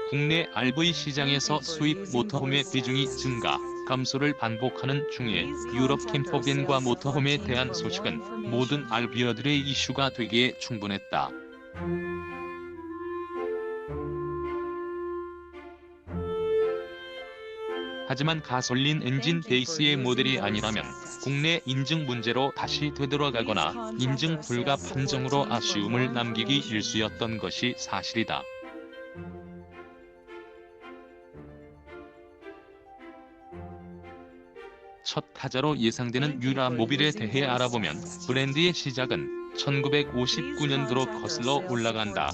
국내 RV 시장에서 수입 모터홈의 비중이 증가, 감소를 반복하는 중에 유럽 캠퍼밴과 모터홈에 대한 소식은 모든 RV어들의 이슈가 되기에 충분했다. 하지만 가솔린 엔진 베이스의 모델이 아니라면 국내 인증 문제로 다시 되돌아가거나 인증 불가 판정으로 아쉬움을 남기기 일쑤였던 것이 사실이다. 첫 타자로 예상되는 유라모빌에 대해 알아보면 브랜드의 시작은 1959년도로 거슬러 올라간다.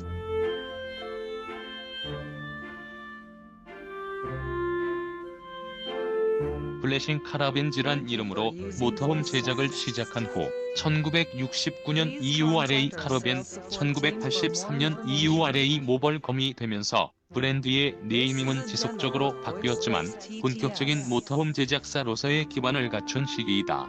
블레싱 카라벤즈란 이름으로 모터홈 제작을 시작한 후 1969년 EURA 카라벤, 1983년 EURA 모벌검이 되면서 브랜드의 네이밍은 지속적으로 바뀌었지만 본격적인 모터홈 제작사로서의 기반을 갖춘 시기이다.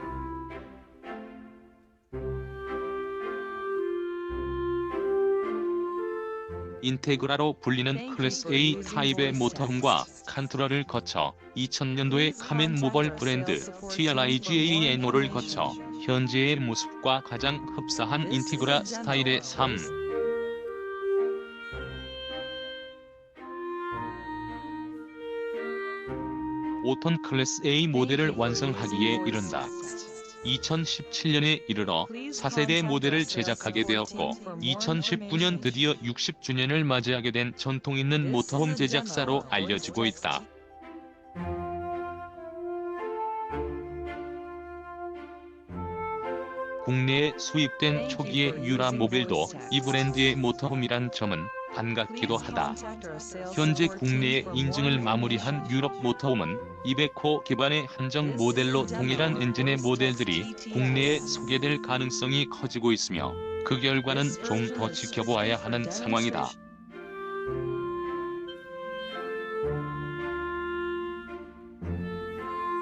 인테그라로 불리는 클래스 A 타입의 모터홈과 컨트롤을 거쳐 2000년도에 카멘 모벌 브랜드 TRIGANO를 거쳐 현재의 모습과 가장 흡사한 인티그라 스타일의 3. 5톤 클래스 A 모델을 완성하기에 이른다. 2017년에 이르러 4세대 모델을 제작하게 되었고 2019년 드디어 60주년을 맞이하게 된 전통 있는 모터홈 제작사로 알려지고 있다. 국내에 수입된 초기의 유라모빌도 이 브랜드의 모터홈이란 점은 반갑기도 하다. 현재 국내에 인증을 마무리한 유럽 모터홈은 200호 기반의 한정 모델로 동일한 엔진의 모델들이 국내에 소개될 가능성이 커지고 있으며 그 결과는 좀 더 지켜보아야 하는 상황이다.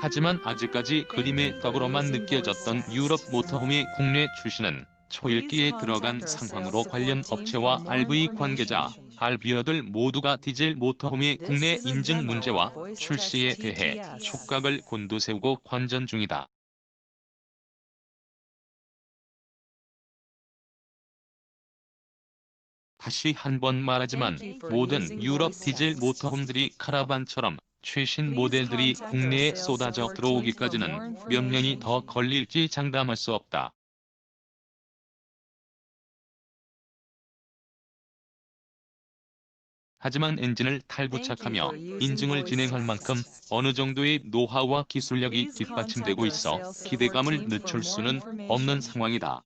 하지만 아직까지 그림의 떡으로만 느껴졌던 유럽 모터홈의 국내 출시는 초읽기에 들어간 상황으로 관련 업체와 RV 관계자, RV어들 모두가 디젤 모터홈의 국내 인증 문제와 출시에 대해 촉각을 곤두세우고 관전 중이다. 다시 한번 말하지만 모든 유럽 디젤 모터홈들이 카라반처럼 최신 모델들이 국내에 쏟아져 들어오기까지는 몇 년이 더 걸릴지 장담할 수 없다. 하지만 엔진을 탈부착하며 인증을 진행할 만큼 어느 정도의 노하우와 기술력이 뒷받침되고 있어 기대감을 늦출 수는 없는 상황이다.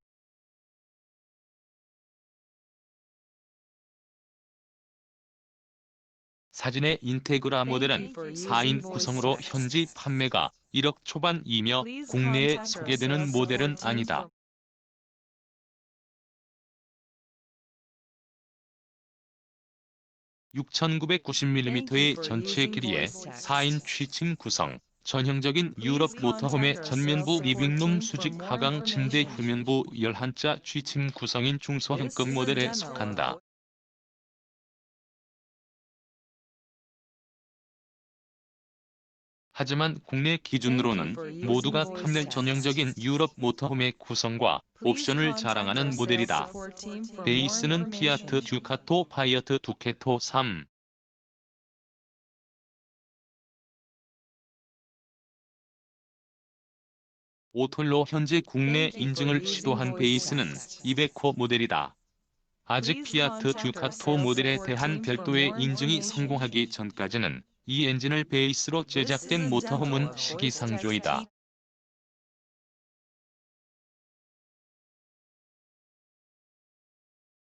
사진의 인테그라 모델은 4인 구성으로 현지 판매가 1억 초반이며 국내에 소개되는 모델은 아니다. 6,990mm의 전체 길이의 4인 취침 구성, 전형적인 유럽 모터홈의 전면부 리빙룸 수직 하강 침대 후면부 11자 취침 구성인 중소형급 모델에 속한다. 하지만 국내 기준으로는 모두가 탐낼 전형적인 유럽 모터홈의 구성과 옵션을 자랑하는 모델이다. 베이스는 피아트 듀카토 파이어트 두케토 3. 5톨로 현재 국내 인증을 시도한 베이스는 200호 모델이다. 아직 피아트 듀카토 모델에 대한 별도의 인증이 성공하기 전까지는 이 엔진을 베이스로 제작된 모터홈은 시기상조이다.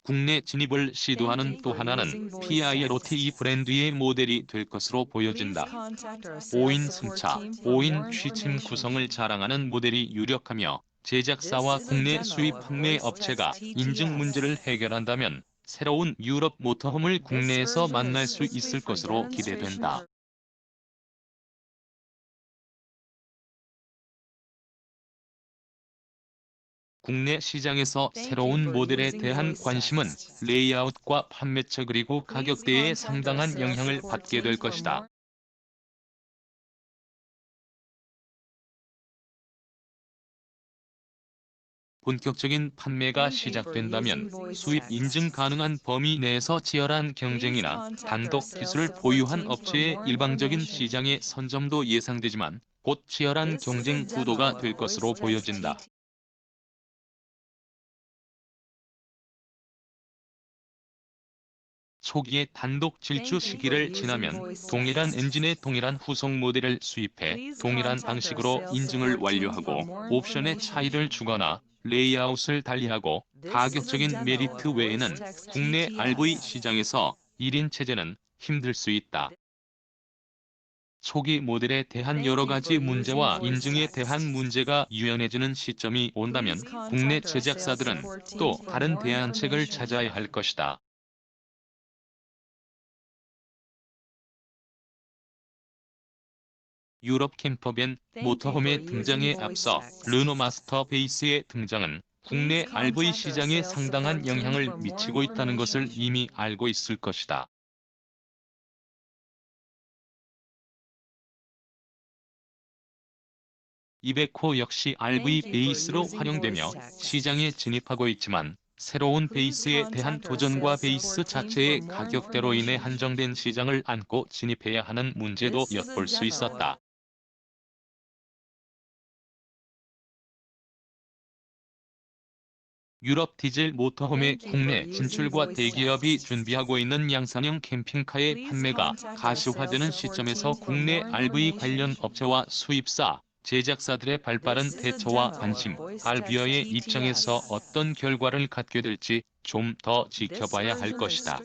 국내 진입을 시도하는 또 하나는 PIROT 브랜드의 모델이 될 것으로 보여진다. 5인 승차, 5인 취침 구성을 자랑하는 모델이 유력하며 제작사와 국내 수입 판매 업체가 인증 문제를 해결한다면 새로운 유럽 모터홈을 국내에서 만날 수 있을 것으로 기대된다. 국내 시장에서 새로운 모델에 대한 관심은 레이아웃과 판매처 그리고 가격대에 상당한 영향을 받게 될 것이다. 본격적인 판매가 시작된다면 수입 인증 가능한 범위 내에서 치열한 경쟁이나 단독 기술을 보유한 업체의 일방적인 시장의 선점도 예상되지만 곧 치열한 경쟁 구도가 될 것으로 보여진다. 초기의 단독 질주 시기를 지나면 동일한 엔진의 동일한 후속 모델을 수입해 동일한 방식으로 인증을 완료하고 옵션의 차이를 주거나 레이아웃을 달리하고 가격적인 메리트 외에는 국내 RV 시장에서 1인 체제는 힘들 수 있다. 초기 모델에 대한 여러 가지 문제와 인증에 대한 문제가 유연해지는 시점이 온다면 국내 제작사들은 또 다른 대안책을 찾아야 할 것이다. 유럽 캠퍼밴 모터홈의 등장에 앞서 르노 마스터 베이스의 등장은 국내 RV 시장에 상당한 영향을 미치고 있다는 것을 이미 알고 있을 것이다. 이베코 역시 RV 베이스로 활용되며 시장에 진입하고 있지만 새로운 베이스에 대한 도전과 베이스 자체의 가격대로 인해 한정된 시장을 안고 진입해야 하는 문제도 엿볼 수 있었다. 유럽 디젤 모터홈의 국내 진출과 대기업이 준비하고 있는 양산형 캠핑카의 판매가 가시화되는 시점에서 국내 RV 관련 업체와 수입사, 제작사들의 발빠른 대처와 관심, 알비어의 입장에서 어떤 결과를 갖게 될지 좀 더 지켜봐야 할 것이다.